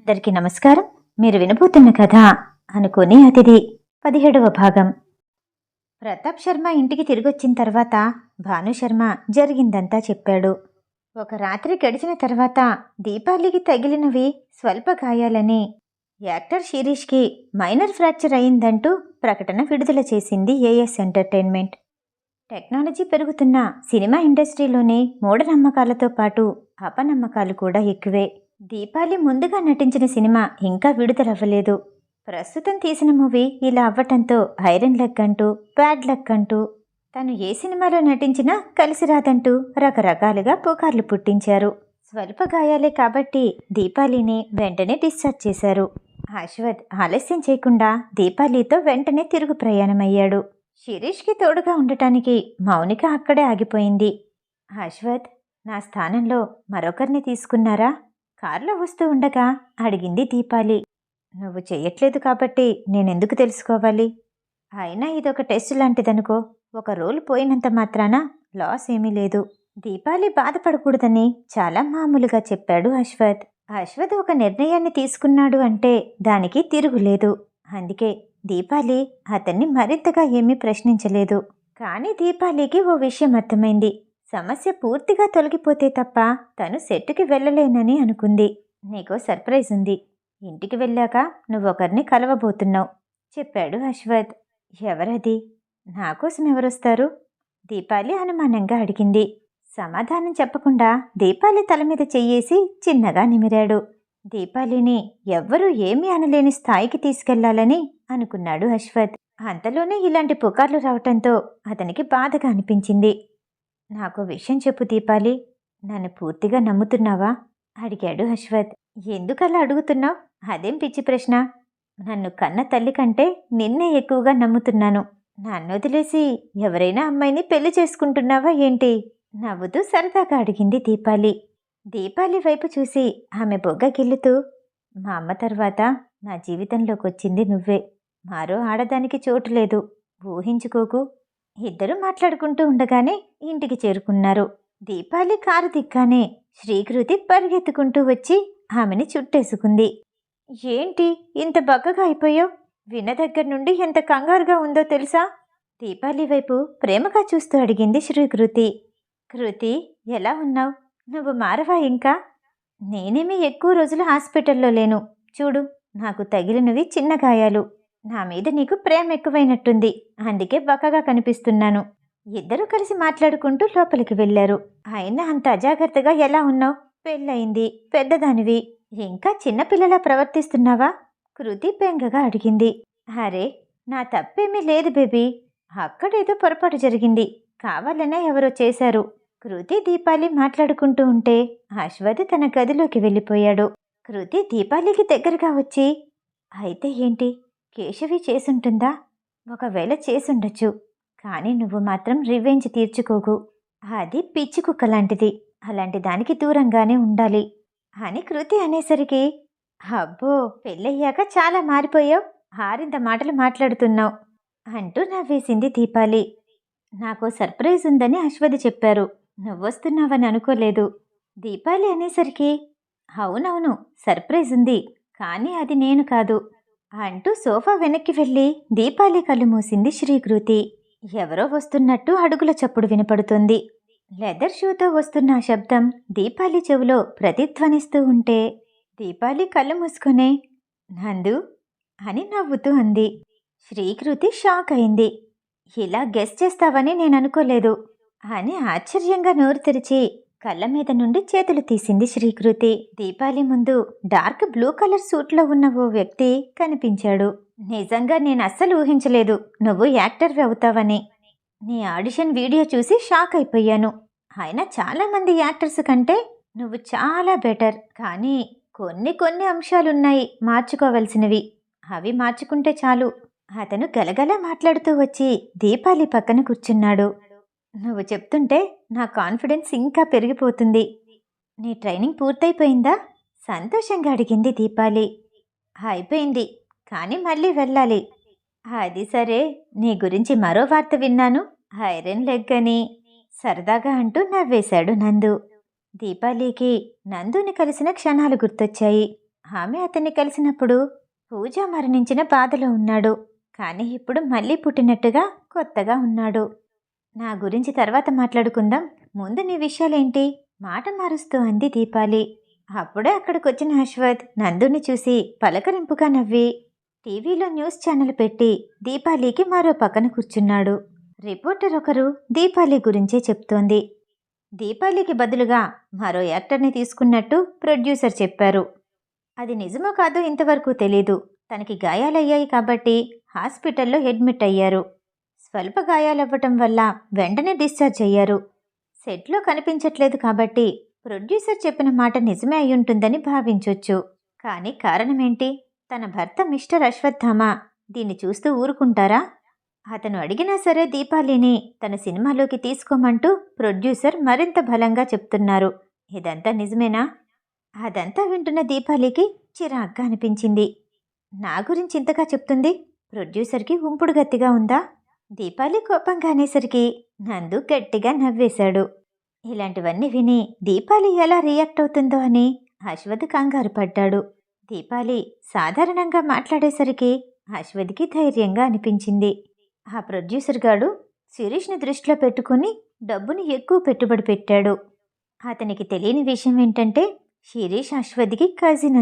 అందరికీ నమస్కారం. మీరు వినబోతున్న కథ అనుకోని అతిథి 17వ భాగం. ప్రతాప్ శర్మ ఇంటికి తిరిగొచ్చిన తర్వాత భానుశర్మ జరిగిందంతా చెప్పాడు. ఒక రాత్రి గడిచిన తర్వాత దీపాలికి తగిలినవి స్వల్ప గాయాలని యాక్టర్ శిరీష్కి మైనర్ ఫ్రాక్చర్ అయిందంటూ ప్రకటన విడుదల చేసింది ఏఎస్ ఎంటర్టైన్మెంట్. టెక్నాలజీ పెరుగుతున్న సినిమా ఇండస్ట్రీలోనే మూఢనమ్మకాలతో పాటు అపనమ్మకాలు కూడా ఎక్కువే. దీపాలి ముందుగా నటించిన సినిమా ఇంకా విడుదలవ్వలేదు. ప్రస్తుతం తీసిన మూవీ ఇలా అవ్వటంతో ఐరన్ లెగ్ అంటూ, బ్యాడ్ లక్ అంటూ, తను ఏ సినిమాలో నటించినా కలిసి రాదంటూ రకరకాలుగా పుకార్లు పుట్టించారు. స్వల్ప గాయాలే కాబట్టి దీపాలిని వెంటనే డిశ్చార్జ్ చేశారు. అశ్వథ్ ఆలస్యం చేయకుండా దీపాలితో వెంటనే తిరుగు ప్రయాణమయ్యాడు. శిరీష్కి తోడుగా ఉండటానికి మౌనిక అక్కడే ఆగిపోయింది. అశ్వథ్, నా స్థానంలో మరొకరిని తీసుకున్నారా? కారులో వస్తూ ఉండగా అడిగింది దీపాలి. నువ్వు చెయ్యట్లేదు కాబట్టి నేనెందుకు తెలుసుకోవాలి? అయినా ఇదొక టెస్ట్ లాంటిదనుకో. ఒక రోల్ పోయినంత మాత్రాన లాస్ ఏమీ లేదు. దీపాలి బాధపడకూడదని చాలా మామూలుగా చెప్పాడు అశ్వథ్. అశ్వథ్ ఒక నిర్ణయాన్ని తీసుకున్నాడు అంటే దానికి తిరుగులేదు. అందుకే దీపాలి అతన్ని మరింతగా ఏమీ ప్రశ్నించలేదు. కానీ దీపాలికి ఓ విషయం అర్థమైంది. సమస్య పూర్తిగా తొలగిపోతే తప్ప తను సెట్టుకి వెళ్ళలేనని అనుకుంది. నీకో సర్ప్రైజ్ ఉంది. ఇంటికి వెళ్ళాక నువ్వొకరిని కలవబోతున్నావు చెప్పాడు అశ్వథ్. ఎవరది? నాకోసం ఎవరొస్తారు? దీపాలి అనుమానంగా అడిగింది. సమాధానం చెప్పకుండా దీపాలి తల మీద చెయ్యేసి చిన్నగా నిమిరాడు. దీపాలిని ఎవ్వరూ ఏమీ అనలేని స్థాయికి తీసుకెళ్లాలని అనుకున్నాడు అశ్వథ్. అంతలోనే ఇలాంటి పుకార్లు రావటంతో అతనికి బాధగా అనిపించింది. నాకు విషయం చెప్పు దీపాలి, నన్ను పూర్తిగా నమ్ముతున్నావా? అడిగాడు అశ్వథ్. ఎందుకలా అడుగుతున్నావు? అదేం పిచ్చి ప్రశ్న. నన్ను కన్న తల్లి కంటే నిన్నే ఎక్కువగా నమ్ముతున్నాను. నన్ను వదిలేసి ఎవరైనా అమ్మాయిని పెళ్లి చేసుకుంటున్నావా ఏంటి? నవ్వుతూ సరదాగా అడిగింది దీపాలి. దీపాలి వైపు చూసి ఆమె బొగ్గ గిల్లుతూ, మా అమ్మ తర్వాత నా జీవితంలోకి వచ్చింది నువ్వే. మరో ఆడదానికి చోటు లేదు. ఊహించుకోకు. ఇద్దరూ మాట్లాడుకుంటూ ఉండగానే ఇంటికి చేరుకున్నారు. దీపాలి కారు దిగ్గానే శ్రీకృతి పరిగెత్తుకుంటూ వచ్చి ఆమెని చుట్టేసుకుంది. ఏంటి ఇంత బక్కగా అయిపోయావు? విన్న దగ్గర నుండి ఎంత కంగారుగా ఉందో తెలుసా? దీపాలి వైపు ప్రేమగా చూస్తూ అడిగింది శ్రీకృతి. కృతి, ఎలా ఉన్నావు? నువ్వు మారవా ఇంకా? నేనేమీ ఎక్కువ రోజులు హాస్పిటల్లో లేను. చూడు, నాకు తగిలినవి చిన్న గాయాలు. నా మీద నీకు ప్రేమ ఎక్కువైనట్టుంది. అందుకే బక్కగా కనిపిస్తున్నాను. ఇద్దరూ కలిసి మాట్లాడుకుంటూ లోపలికి వెళ్లారు. అయినా అంత అజాగ్రత్తగా ఎలా ఉన్నావు? పెళ్ళయింది, పెద్దదానివి, ఇంకా చిన్నపిల్లలా ప్రవర్తిస్తున్నావా? కృతి బెంగగా అడిగింది. అరే, నా తప్పేమీ లేదు బేబీ. అక్కడేదో పొరపాటు జరిగింది. కావాలనే ఎవరో చేశారు. కృతి దీపాలి మాట్లాడుకుంటూ ఉంటే అశ్వథ్ తన గదిలోకి వెళ్ళిపోయాడు. కృతి దీపాలికి దగ్గరగా వచ్చి, అయితే ఏంటి, కేశవి చేసుంటుందా? ఒకవేళ చేసుండొచ్చు. కానీ నువ్వు మాత్రం రివెంజ్ తీర్చుకోకు. అది పిచ్చి కుక్క లాంటిది. అలాంటి దానికి దూరంగానే ఉండాలి అని కృతి అనేసరికి, అబ్బో, పెళ్ళయ్యాక చాలా మారిపోయావు. ఆరింత మాటలు మాట్లాడుతున్నావు అంటూ నవ్వేసింది దీపాలి. నాకు సర్ప్రైజ్ ఉందని అశ్వథ్ చెప్పారు. నువ్వొస్తున్నావని అనుకోలేదు. దీపాలి అనేసరికి, అవునవును, సర్ప్రైజ్ ఉంది. కానీ అది నేను కాదు అంటూ సోఫా వెనక్కి వెళ్ళి దీపాలి కళ్ళు మూసింది శ్రీకృతి. ఎవరో వస్తున్నట్టు అడుగుల చప్పుడు వినపడుతుంది. లెదర్ షూతో వస్తున్న ఆ శబ్దం దీపాలి చెవిలో ప్రతిధ్వనిస్తూ ఉంటే దీపాలి కళ్ళు మూసుకునే నందు అని నవ్వుతూ అంది. శ్రీకృతి షాక్ అయింది. ఇలా గెస్ చేస్తావని నేననుకోలేదు అని ఆశ్చర్యంగా నోరు తెరిచి కళ్ళ మీద నుండి చేతులు తీసింది శ్రీకృతి. దీపాలి ముందు డార్క్ బ్లూ కలర్ సూట్లో ఉన్న ఓ వ్యక్తి కనిపించాడు. నిజంగా నేను అస్సలు ఊహించలేదు నువ్వు యాక్టర్వి అవుతావని. నీ ఆడిషన్ వీడియో చూసి షాక్ అయిపోయాను. అయినా చాలామంది యాక్టర్స్ కంటే నువ్వు చాలా బెటర్. కానీ కొన్ని అంశాలున్నాయి మార్చుకోవలసినవి. అవి మార్చుకుంటే చాలు. అతను గలగలా మాట్లాడుతూ వచ్చి దీపాలి పక్కన కూర్చున్నాడు. నువ్వు చెప్తుంటే నా కాన్ఫిడెన్స్ ఇంకా పెరిగిపోతుంది. నీ ట్రైనింగ్ పూర్తయిపోయిందా? సంతోషంగా అడిగింది దీపాలి. అయిపోయింది, కానీ మళ్ళీ వెళ్ళాలి. అది సరే, నీ గురించి మరో వార్త విన్నాను, ఐరన్ లెగ్ అని సరదాగా అంటూ నవ్వేశాడు నందు. దీపాలికి నందుని కలిసిన క్షణాలు గుర్తొచ్చాయి. ఆమె అతన్ని కలిసినప్పుడు పూజ మరణించిన బాధలో ఉన్నాడు. కానీ ఇప్పుడు మళ్ళీ పుట్టినట్టుగా కొత్తగా ఉన్నాడు. నా గురించి తర్వాత మాట్లాడుకుందాం. ముందు నీ విషయాలేంటి? మాట మారుస్తూ అంది దీపాలి. అప్పుడే అక్కడికొచ్చిన అశ్వథ్ నందుని చూసి పలకరింపుగా నవ్వి టీవీలో న్యూస్ ఛానల్ పెట్టి దీపాలికి మరో పక్కన కూర్చున్నాడు. రిపోర్టర్ ఒకరు దీపాలి గురించే చెప్తోంది. దీపాలికి బదులుగా మరో యాక్టర్ని తీసుకున్నట్టు ప్రొడ్యూసర్ చెప్పారు. అది నిజమో కాదో ఇంతవరకు తెలీదు. తనకి గాయాలయ్యాయి కాబట్టి హాస్పిటల్లో అడ్మిట్ అయ్యారు. స్వల్ప గాయాలవ్వటం వల్ల వెంటనే డిశ్చార్జ్ అయ్యారు. సెట్లో కనిపించట్లేదు కాబట్టి ప్రొడ్యూసర్ చెప్పిన మాట నిజమే అయ్యుంటుందని భావించొచ్చు. కానీ కారణమేంటి? తన భర్త మిస్టర్ అశ్వత్థామ దీన్ని చూస్తూ ఊరుకుంటారా? అతను అడిగినా సరే దీపాలిని తన సినిమాలోకి తీసుకోమంటూ ప్రొడ్యూసర్ మరింత బలంగా చెప్తున్నారు. ఇదంతా నిజమేనా? అదంతా వింటున్న దీపాలికి చిరాగ్గా అనిపించింది. నా గురించి ఇంతగా చెప్తుంది, ప్రొడ్యూసర్కి ఉంపుడు గత్తిగా ఉందా? దీపాలి కోపంగా అనేసరికి నందు గట్టిగా నవ్వేశాడు. ఇలాంటివన్నీ విని దీపాలి ఎలా రియాక్ట్ అవుతుందో అని అశ్వథ్ కంగారు పడ్డాడు. దీపాలి సాధారణంగా మాట్లాడేసరికి అశ్వథ్కి ధైర్యంగా అనిపించింది. ఆ ప్రొడ్యూసర్ గాడు శిరీష్ని దృష్టిలో పెట్టుకుని డబ్బుని ఎక్కువ పెట్టుబడి పెట్టాడు. అతనికి తెలియని విషయం ఏంటంటే శిరీష్ అశ్వథ్కి కజిన్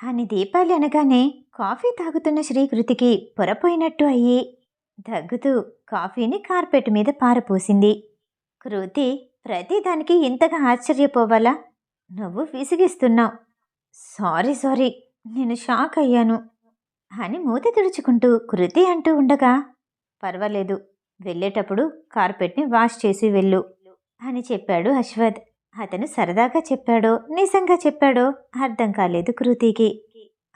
అని దీపాలి అనగానే కాఫీ తాగుతున్న శ్రీకృతికి పొరపోయినట్టు అయ్యి దగ్గుతూ కాఫీని కార్పెట్ మీద పారపోసింది. కృతి, ప్రతిదానికి ఇంతగా ఆశ్చర్యపోవాలా? నువ్వు విసిగిస్తున్నావు. సారీ నేను షాక్ అయ్యాను అని మూతి తుడుచుకుంటూ కృతి అంటూ ఉండగా పర్వాలేదు, వెళ్ళేటప్పుడు కార్పెట్ని వాష్ చేసి వెళ్ళు అని చెప్పాడు అశ్వథ్. అతను సరదాగా చెప్పాడో నిజంగా చెప్పాడో అర్థం కాలేదు కృతికి.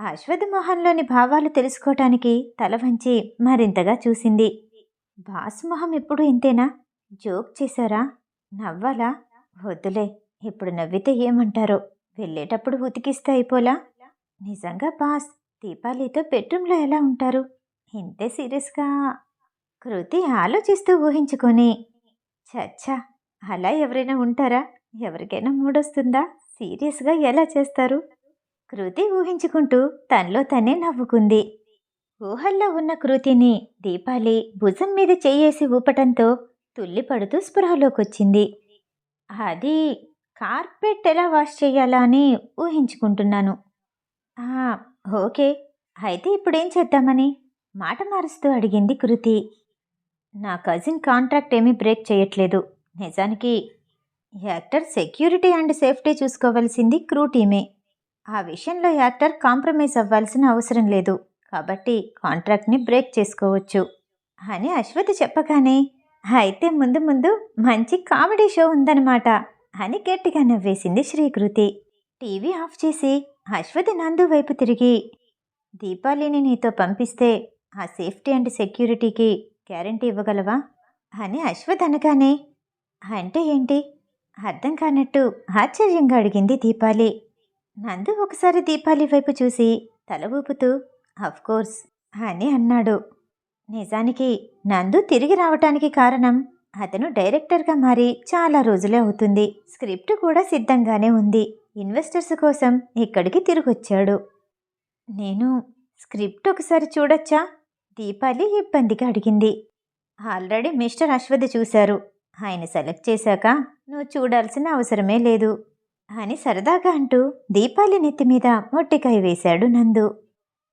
అశ్వథ్ మొహంలోని భావాలు తెలుసుకోవటానికి తల వంచి మరింతగా చూసింది. బాస్ మొహం ఎప్పుడు ఇంతేనా? జోక్ చేశారా? నవ్వాలా? వద్దులే, ఇప్పుడు నవ్వితే ఏమంటారో. వెళ్ళేటప్పుడు ఉతికిస్తే అయిపోలా? నిజంగా బాస్ దీపాలితో బెడ్రూమ్లో ఎలా ఉంటారు? ఇంతే సీరియస్గా? కృతి ఆలోచిస్తూ ఊహించుకొని చచ్చా, అలా ఎవరైనా ఉంటారా? ఎవరికైనా మూడొస్తుందా? సీరియస్గా ఎలా చేస్తారు? కృతి ఊహించుకుంటూ తనలో తనే నవ్వుకుంది. ఊహల్లో ఉన్న కృతిని దీపాలి భుజం మీద చెయ్యేసి ఊపటంతో తుల్లిపడుతూ స్పృహలోకొచ్చింది. అది కార్పెట్ ఎలా వాష్ చెయ్యాలా అని ఊహించుకుంటున్నాను. ఓకే, అయితే ఇప్పుడేం చేద్దామని మాట మారుస్తూ అడిగింది కృతి. నా కజిన్ కాంట్రాక్ట్ ఏమీ బ్రేక్ చేయట్లేదు. నిజానికి యాక్టర్ సెక్యూరిటీ అండ్ సేఫ్టీ చూసుకోవాల్సింది క్రూ టీమే. ఆ విషయంలో యాక్టర్ కాంప్రమైజ్ అవ్వాల్సిన అవసరం లేదు. కాబట్టి కాంట్రాక్ట్ని బ్రేక్ చేసుకోవచ్చు అని అశ్వథ్ చెప్పగానే అయితే ముందు ముందు మంచి కామెడీ షో ఉందన్నమాట అని గట్టిగా నవ్వేసింది శ్రీకృతి. టీవీ ఆఫ్ చేసి అశ్వథ్ నందు వైపు తిరిగి దీపాలిని నీతో పంపిస్తే ఆ సేఫ్టీ అండ్ సెక్యూరిటీకి గ్యారంటీ ఇవ్వగలవా అని అశ్వథ్ అనగానే అంటే ఏంటి అర్థం కానట్టు ఆశ్చర్యంగా అడిగింది దీపాలి. నందు ఒకసారి దీపాలి వైపు చూసి తల ఊపుతూ అఫ్కోర్స్ అని అన్నాడు. నిజానికి నందు తిరిగి రావటానికి కారణం అతను డైరెక్టర్గా మారి చాలా రోజులే అవుతుంది. స్క్రిప్ట్ కూడా సిద్ధంగానే ఉంది. ఇన్వెస్టర్స్ కోసం ఇక్కడికి తిరిగొచ్చాడు. నేను స్క్రిప్ట్ ఒకసారి చూడొచ్చా? దీపాలి ఇబ్బందిగా అడిగింది. ఆల్రెడీ మిస్టర్ అశ్వథ్ చూశారు. ఆయన సెలెక్ట్ చేశాక నువ్వు చూడాల్సిన అవసరమే లేదు అని సరదాగా అంటూ దీపాలి నెత్తి మీద మొట్టికాయ వేశాడు నందు.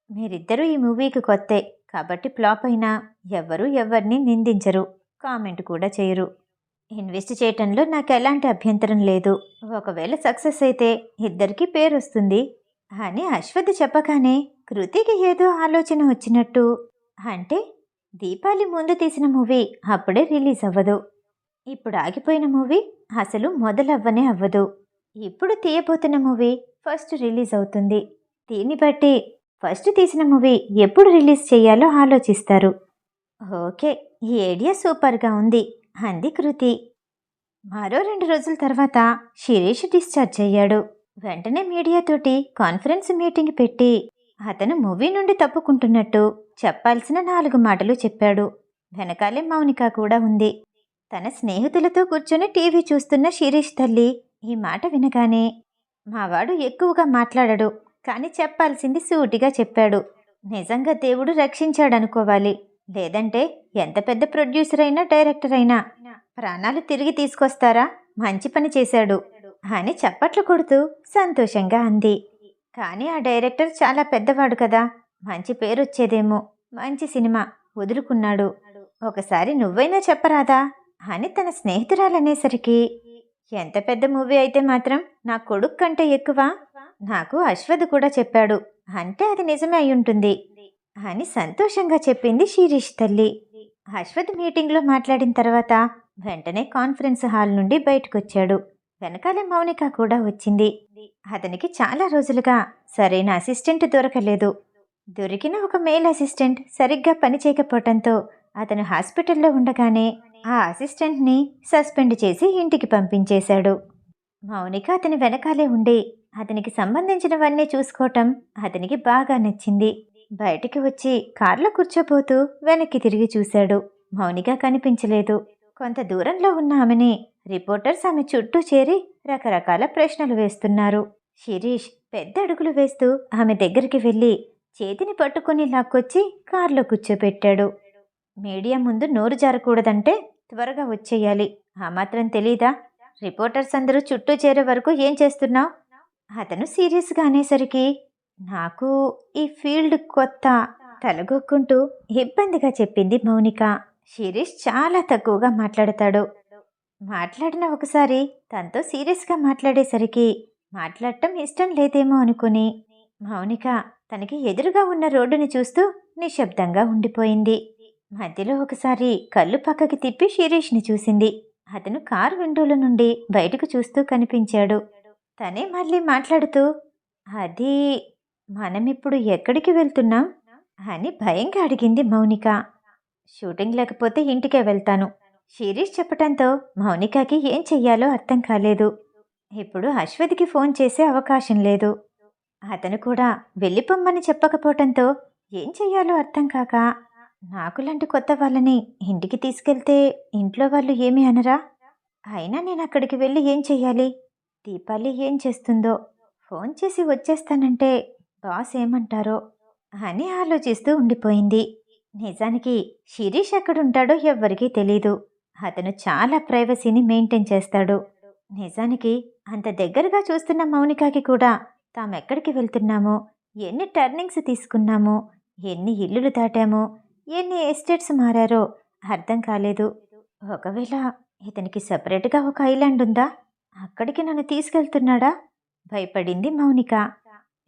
మీరిద్దరూ ఈ మూవీకి కొత్తే కాబట్టి ఫ్లాప్ అయినా ఎవ్వరూ ఎవరిని నిందించరు, కామెంట్ కూడా చేయరు. ఇన్వెస్ట్ చేయటంలో నాకు ఎలాంటి అభ్యంతరం లేదు. ఒకవేళ సక్సెస్ అయితే ఇద్దరికీ పేరు వస్తుంది అని అశ్వథ్ చెప్పగానే కృతికి ఏదో ఆలోచన వచ్చినట్టు అంటే దీపాలి ముందు తీసిన మూవీ అప్పుడే రిలీజ్ అవ్వదు. ఇప్పుడు ఆగిపోయిన మూవీ అసలు మొదలవ్వనే అవ్వదు. ఇప్పుడు తీయబోతున్న మూవీ ఫస్ట్ రిలీజ్ అవుతుంది. దీన్ని బట్టి ఫస్ట్ తీసిన మూవీ ఎప్పుడు రిలీజ్ చేయాలో ఆలోచిస్తారు. ఓకే, ఈ ఐడియా సూపర్గా ఉంది అంది కృతి. మరో 2 రోజుల తర్వాత శిరీష్ డిశ్చార్జ్ అయ్యాడు. వెంటనే మీడియాతోటి కాన్ఫరెన్స్ మీటింగ్ పెట్టి అతను మూవీ నుండి తప్పుకుంటున్నట్టు చెప్పాల్సిన 4 మాటలు చెప్పాడు. వెనకాలే మౌనిక కూడా ఉంది. తన స్నేహితులతో కూర్చొని టీవీ చూస్తున్న శిరీష్ తల్లి ఈ మాట వినగానే మావాడు ఎక్కువగా మాట్లాడడు, కానీ చెప్పాల్సింది సూటిగా చెప్పాడు. నిజంగా దేవుడు రక్షించాడనుకోవాలి. లేదంటే ఎంత పెద్ద ప్రొడ్యూసర్ అయినా డైరెక్టర్ అయినా ప్రాణాలు తిరిగి తీసుకొస్తారా? మంచి పని చేశాడు అని చప్పట్లు కొడుతూ సంతోషంగా అంది. కానీ ఆ డైరెక్టర్ చాలా పెద్దవాడు కదా, మంచి పేరొచ్చేదేమో, మంచి సినిమా వదులుకున్నాడు. ఒకసారి నువ్వైనా చెప్పరాదా అని తన స్నేహితురాలనేసరికి, ఎంత పెద్ద మూవీ అయితే మాత్రం నా కొడుకు కంటే ఎక్కువ? నాకు అశ్వథ్ కూడా చెప్పాడు అంటే అది నిజమే అయ్యుంటుంది అని సంతోషంగా చెప్పింది శిరీష్ తల్లి. అశ్వథ్ మీటింగ్లో మాట్లాడిన తర్వాత వెంటనే కాన్ఫరెన్స్ హాల్ నుండి బయటకొచ్చాడు. వెనకాలే మౌనిక కూడా వచ్చింది. అతనికి చాలా రోజులుగా సరైన అసిస్టెంట్ దొరకలేదు. దొరికిన ఒక మేల్ అసిస్టెంట్ సరిగ్గా పనిచేయకపోవటంతో అతను హాస్పిటల్లో ఉండగానే ఆ అసిస్టెంట్ని సస్పెండ్ చేసి ఇంటికి పంపించేశాడు. మౌనిక అతని వెనకాలే ఉండి అతనికి సంబంధించినవన్నీ చూసుకోవటం అతనికి బాగా నచ్చింది. బయటికి వచ్చి కార్లో కూర్చోబోతూ వెనక్కి తిరిగి చూశాడు. మౌనిక కనిపించలేదు. కొంత దూరంలో ఉన్న ఆమెని రిపోర్టర్స్ ఆమె చుట్టూ చేరి రకరకాల ప్రశ్నలు వేస్తున్నారు. శిరీష్ పెద్ద అడుగులు వేస్తూ ఆమె దగ్గరికి వెళ్ళి చేతిని పట్టుకుని లాక్కొచ్చి కారులో కూర్చోపెట్టాడు. మీడియా ముందు నోరు జారకూడదంటే త్వరగా వచ్చేయాలి, ఆ మాత్రం తెలీదా? రిపోర్టర్స్ అందరూ చుట్టూ చేరే వరకు ఏం చేస్తున్నావు? అతను సీరియస్గా అనేసరికి, నాకు ఈ ఫీల్డ్ కొత్త, తలగొక్కుంటూ ఇబ్బందిగా చెప్పింది మౌనిక. శిరీష్ చాలా తక్కువగా మాట్లాడతాడు. మాట్లాడిన ఒకసారి తనతో సీరియస్గా మాట్లాడేసరికి మాట్లాడటం ఇష్టం లేదేమో అనుకుని మౌనిక తనకి ఎదురుగా ఉన్న రోడ్డుని చూస్తూ నిశ్శబ్దంగా ఉండిపోయింది. మధ్యలో ఒకసారి కళ్ళు పక్కకి తిప్పి శిరీష్ని చూసింది. అతను కారు విండోలో నుండి బయటకు చూస్తూ కనిపించాడు. తనే మళ్ళీ మాట్లాడుతూ, అది మనమిప్పుడు ఎక్కడికి వెళ్తున్నాం అని భయంగా అడిగింది మౌనిక. షూటింగ్ లేకపోతే ఇంటికే వెళ్తాను. శిరీష్ చెప్పటంతో మౌనికకి ఏం చెయ్యాలో అర్థం కాలేదు. ఇప్పుడు అశ్వథ్కి ఫోన్ చేసే అవకాశం లేదు. అతను కూడా వెళ్ళిపోమ్మని చెప్పకపోవటంతో ఏం చెయ్యాలో అర్థం కాక, నాకులాంటి కొత్త వాళ్ళని ఇంటికి తీసుకెళ్తే ఇంట్లో వాళ్ళు ఏమీ అనరా? అయినా నేను అక్కడికి వెళ్ళి ఏం చెయ్యాలి? దీపాలి ఏం చేస్తుందో? ఫోన్ చేసి వచ్చేస్తానంటే బాస్ ఏమంటారో అని ఆలోచిస్తూ ఉండిపోయింది. నిజానికి శిరీష్ ఎక్కడుంటాడో ఎవ్వరికీ తెలీదు. అతను చాలా ప్రైవసీని మెయింటైన్ చేస్తాడు. నిజానికి అంత దగ్గరగా చూస్తున్న మౌనికకి కూడా తామెక్కడికి వెళ్తున్నామో, ఎన్ని టర్నింగ్స్ తీసుకున్నామో, ఎన్ని ఇల్లులు దాటామో, ఎన్ని ఎస్టేట్స్ మారారో అర్థం కాలేదు. ఒకవేళ ఇతనికి సపరేట్గా ఒక ఐలాండ్ ఉందా? అక్కడికి నన్ను తీసుకెళ్తున్నాడా? భయపడింది మౌనిక.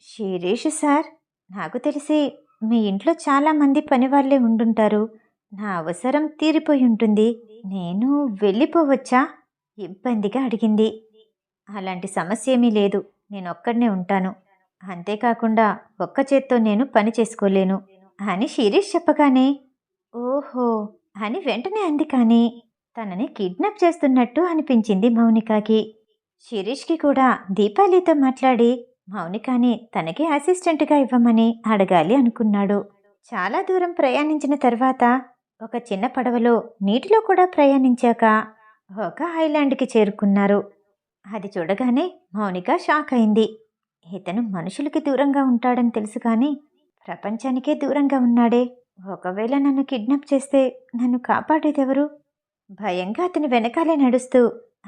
శిరీష్ సార్, నాకు తెలిసి మీ ఇంట్లో చాలామంది పనివాళ్లే ఉండుంటారు. నా అవసరం తీరిపోయి ఉంటుంది. నేను వెళ్ళిపోవచ్చా? ఇబ్బందిగా అడిగింది. అలాంటి సమస్య ఏమీ లేదు, నేనొక్కడనే ఉంటాను. అంతేకాకుండా ఒక్క చేత్తో నేను పని చేసుకోలేను అని శిరీష్ చెప్పగానే, ఓహో అని వెంటనే అంది. కానీ తనని కిడ్నాప్ చేస్తున్నట్టు అనిపించింది మౌనికకి. శిరీష్కి కూడా దీపాలితో మాట్లాడి మౌనికని తనకి అసిస్టెంట్గా ఇవ్వమని అడగాలి అనుకున్నాడు. చాలా దూరం ప్రయాణించిన తర్వాత ఒక చిన్న పడవలో నీటిలో కూడా ప్రయాణించాక ఒక ఐలాండ్కి చేరుకున్నారు. అది చూడగానే మౌనిక షాక్ అయింది. ఇతను మనుషులకి దూరంగా ఉంటాడని తెలుసు కానీ ప్రపంచానికే దూరంగా ఉన్నాడే. ఒకవేళ నన్ను కిడ్నాప్ చేస్తే నన్ను కాపాడేదెవరు? భయంగా అతని వెనకాలే నడుస్తూ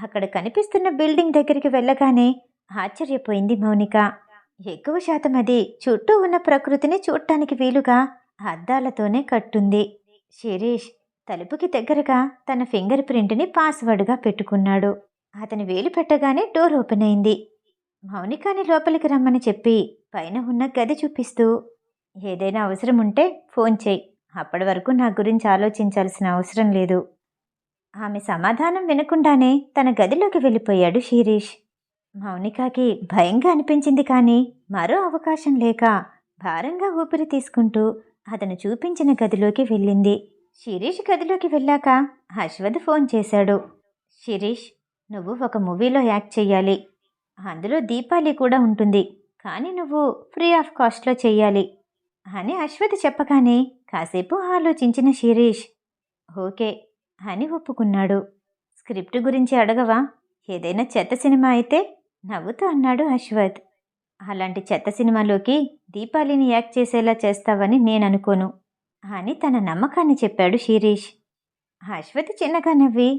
అక్కడ కనిపిస్తున్న బిల్డింగ్ దగ్గరికి వెళ్ళగానే ఆశ్చర్యపోయింది మౌనిక. ఎక్కువ శాతం అది చుట్టూ ఉన్న ప్రకృతిని చూడటానికి వీలుగా అద్దాలతోనే కట్టుంది. శిరీష్ తలుపుకి దగ్గరగా తన ఫింగర్ ప్రింట్ని పాస్వర్డ్గా పెట్టుకున్నాడు. అతని వేలు పెట్టగానే డోర్ ఓపెన్ అయింది. మౌనికని లోపలికి రమ్మని చెప్పి పైన ఉన్న గది చూపిస్తూ, ఏదైనా అవసరం ఉంటే ఫోన్ చేయి, అప్పటి వరకు నా గురించి ఆలోచించాల్సిన అవసరం లేదు. ఆమె సమాధానం వినకుండానే తన గదిలోకి వెళ్ళిపోయాడు శిరీష్. మౌనికకి భయంగా అనిపించింది. కానీ మరో అవకాశం లేక భారంగా ఊపిరి తీసుకుంటూ అతను చూపించిన గదిలోకి వెళ్ళింది. శిరీష్ గదిలోకి వెళ్ళాక అశ్వథ్ ఫోన్ చేశాడు. శిరీష్, నువ్వు ఒక మూవీలో యాక్ట్ చెయ్యాలి. అందులో దీపాలి కూడా ఉంటుంది. కానీ నువ్వు ఫ్రీ ఆఫ్ కాస్ట్లో చెయ్యాలి అని అశ్వథ్ చెప్పగానే కాసేపు ఆలోచించిన శిరీష్ ఓకే అని ఒప్పుకున్నాడు. స్క్రిప్ట్ గురించి అడగవా? ఏదైనా చెత్త సినిమా అయితే నవ్వుతూ అన్నాడు అశ్వథ్. అలాంటి చెత్త సినిమాలోకి దీపాలిని యాక్ట్ చేసేలా చేస్తావని నేననుకోను అని తన నమ్మకాన్ని చెప్పాడు శిరీష్. అశ్వతి చిన్నగా నవ్వి,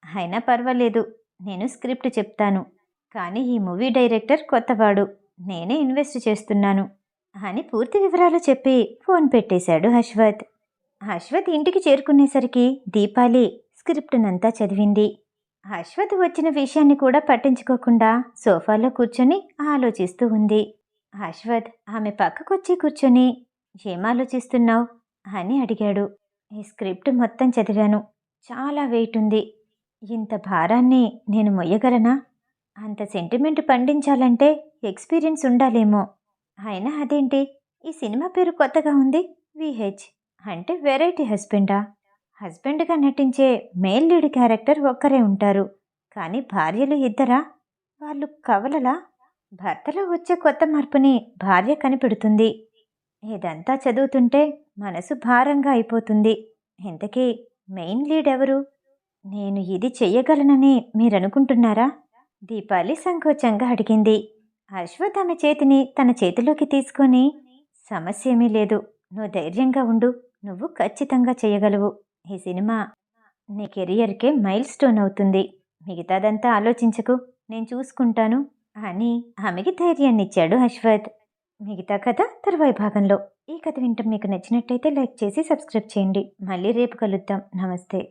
అయినా పర్వాలేదు, నేను స్క్రిప్ట్ చెప్తాను, కానీ ఈ మూవీ డైరెక్టర్ కొత్తవాడు, నేనే ఇన్వెస్ట్ చేస్తున్నాను అని పూర్తి వివరాలు చెప్పి ఫోన్ పెట్టేశాడు అశ్వత్. అశ్వత్ ఇంటికి చేరుకునేసరికి దీపాలి స్క్రిప్టునంతా చదివింది. అశ్వత్ వచ్చిన విషయాన్ని కూడా పట్టించుకోకుండా సోఫాలో కూర్చొని ఆలోచిస్తూ ఉంది. అశ్వత్ ఆమె పక్కకొచ్చి కూర్చొని, ఏం ఆలోచిస్తున్నావు అని అడిగాడు. ఈ స్క్రిప్ట్ మొత్తం చదివాను, చాలా వెయిట్ ఉంది, ఇంత భారాన్ని నేను మొయ్యగలనా? అంత సెంటిమెంట్ పండించాలంటే ఎక్స్పీరియన్స్ ఉండాలేమో. అయినా అదేంటి, ఈ సినిమా పేరు కొత్తగా ఉంది, విహెచ్ అంటే వెరైటీ హస్బెండా? హస్బెండ్గా నటించే మేల్ లీడ్ క్యారెక్టర్ ఒక్కరే ఉంటారు, కానీ భార్యలు ఇద్దరా? వాళ్ళు కవలలా? భర్తలో వచ్చే కొత్త మార్పుని భార్య కనిపెడుతుంది. ఇదంతా చదువుతుంటే మనసు భారంగా అయిపోతుంది. ఇంతకీ మెయిన్ లీడ్ ఎవరు? నేను ఇది చెయ్యగలనని మీరనుకుంటున్నారా? దీపాలి సంకోచంగా అడిగింది. అశ్వత్ ఆమె చేతిని తన చేతిలోకి తీసుకొని, సమస్య ఏమీ లేదు, నువ్వు ధైర్యంగా ఉండు, నువ్వు ఖచ్చితంగా చేయగలవు. ఈ సినిమా నీ కెరియర్కే మైల్ స్టోన్ అవుతుంది, మిగతాదంతా ఆలోచించకు, నేను చూసుకుంటాను అని ఆమెకి ధైర్యాన్నిచ్చాడు అశ్వత్. మిగతా కథ తర్వాయి భాగంలో. ఈ కథ వింటం మీకు నచ్చినట్టయితే లైక్ చేసి సబ్స్క్రైబ్ చేయండి. మళ్ళీ రేపు కలుద్దాం. నమస్తే.